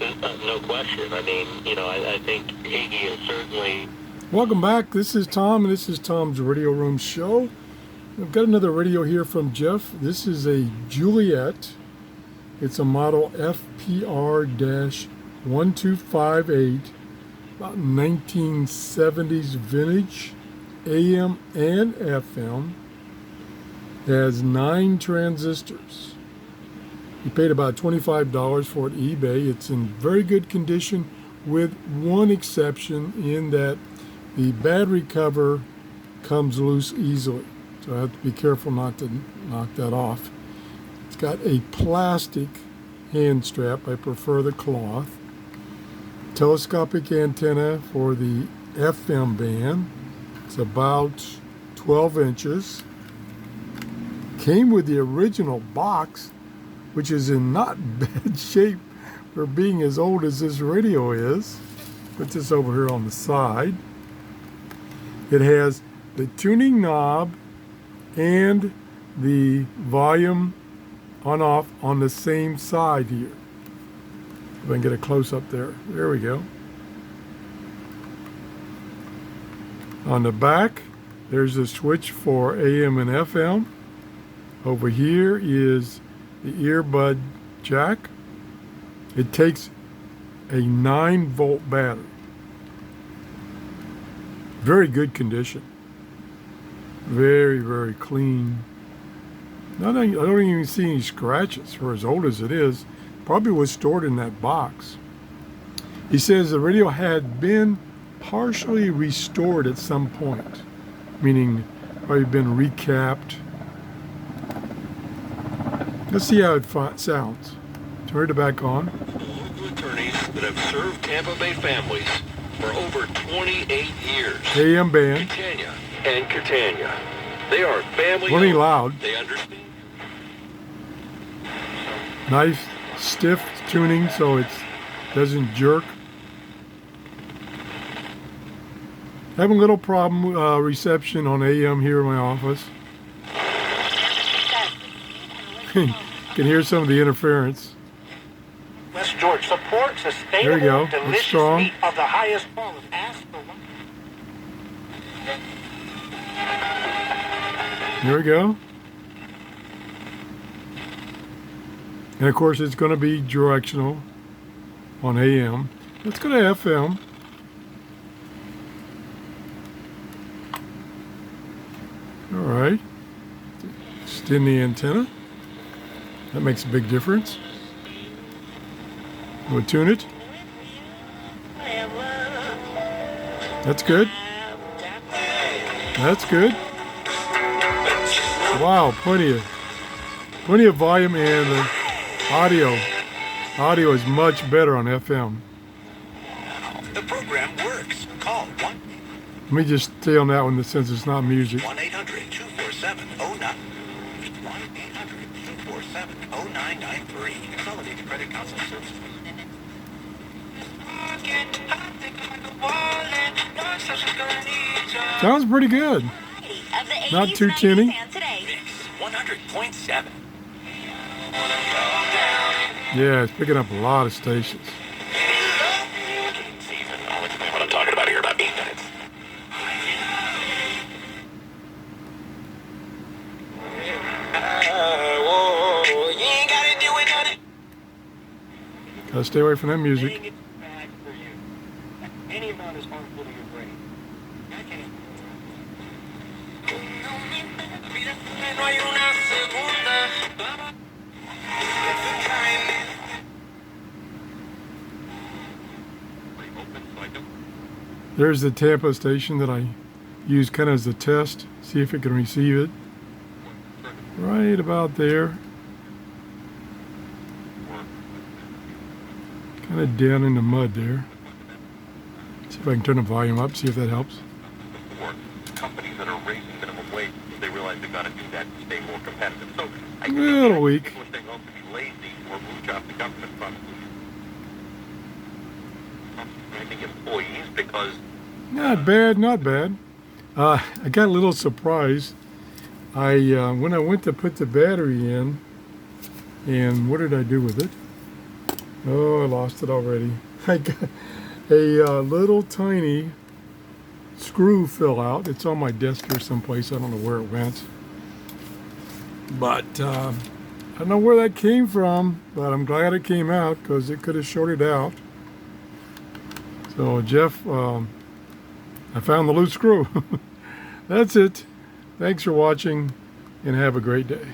No question. I mean, I think Iggy is certainly... Welcome back. This is Tom, and this is Tom's Radio Room Show. I've got another radio here from Jeff. This is a Juliette. It's a model FPR-1258, about 1970s vintage, AM and FM. It has 9 transistors. You paid about $25 for it at eBay. It's in very good condition with one exception in that the battery cover comes loose easily. So I have to be careful not to knock that off. It's got a plastic hand strap. I prefer the cloth. Telescopic antenna for the FM band. It's about 12 inches. Came with the original box, which is in not bad shape for being as old as this radio is. Put this over here on the side. It has the tuning knob and the volume on-off on the same side here. If I can get a close-up there. There we go. On the back, there's a switch for AM and FM. Over here is the earbud jack. It takes a 9-volt battery. Very good condition. Very, very clean. I don't even see any scratches for as old as it is. Probably was stored in that box. He says the radio had been partially restored at some point, meaning probably been recapped. Let's see how it sounds. Turn it back on. Local attorneys that have served Tampa Bay families for over 28 years. AM band. Catania and Catania. They are family. Plenty loud. They understand. Nice stiff tuning so it doesn't jerk. Having a little problem reception on AM here in my office. You can hear some of the interference. West George supports sustainable, there you go. It's delicious strong. meat of the highest quality. Ask for one. There we go. And of course it's going to be directional on AM. Let's go to FM. All right. Extend the antenna. That makes a big difference. We'll tune it. That's good. That's good. Wow, plenty of volume, and the audio is much better on FM. The program works. Call 1. Let me just stay on that one since it's not music. 1-800-247-09. 1-800-247-0993. Consolidated Credit Council Services. Sounds pretty good. Not too tinny. 100.7. Yeah, it's picking up a lot of stations. What I'm talking about here, about 8 minutes. Gotta stay away from that music. Any amount is harmful to your brain. There's the Tampa station that I use kind of as a test, see if it can receive it. Right about there. Kind of down in the mud there. See if I can turn the volume up, see if that helps. Companies that are raising minimum wage, they realize they've got to do that to stay more competitive. So I A little weak. people are saying, oh, to be lazy or mooch off the government funds. I think employees, because Not bad, not bad. I got a little surprised. When I went to put the battery in, and what did I do with it? Oh, I lost it already. I got a little tiny screw fell out. It's on my desk here someplace. I don't know where it went. But I don't know where that came from, but I'm glad it came out because it could have shorted out. So Jeff, I found the loose screw. That's it. Thanks for watching and have a great day.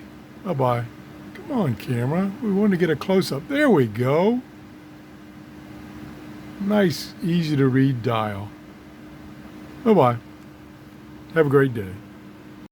Bye-bye. Come on, camera. We want to get a close-up. There we go. Nice, easy to read dial. Bye-bye. Have a great day.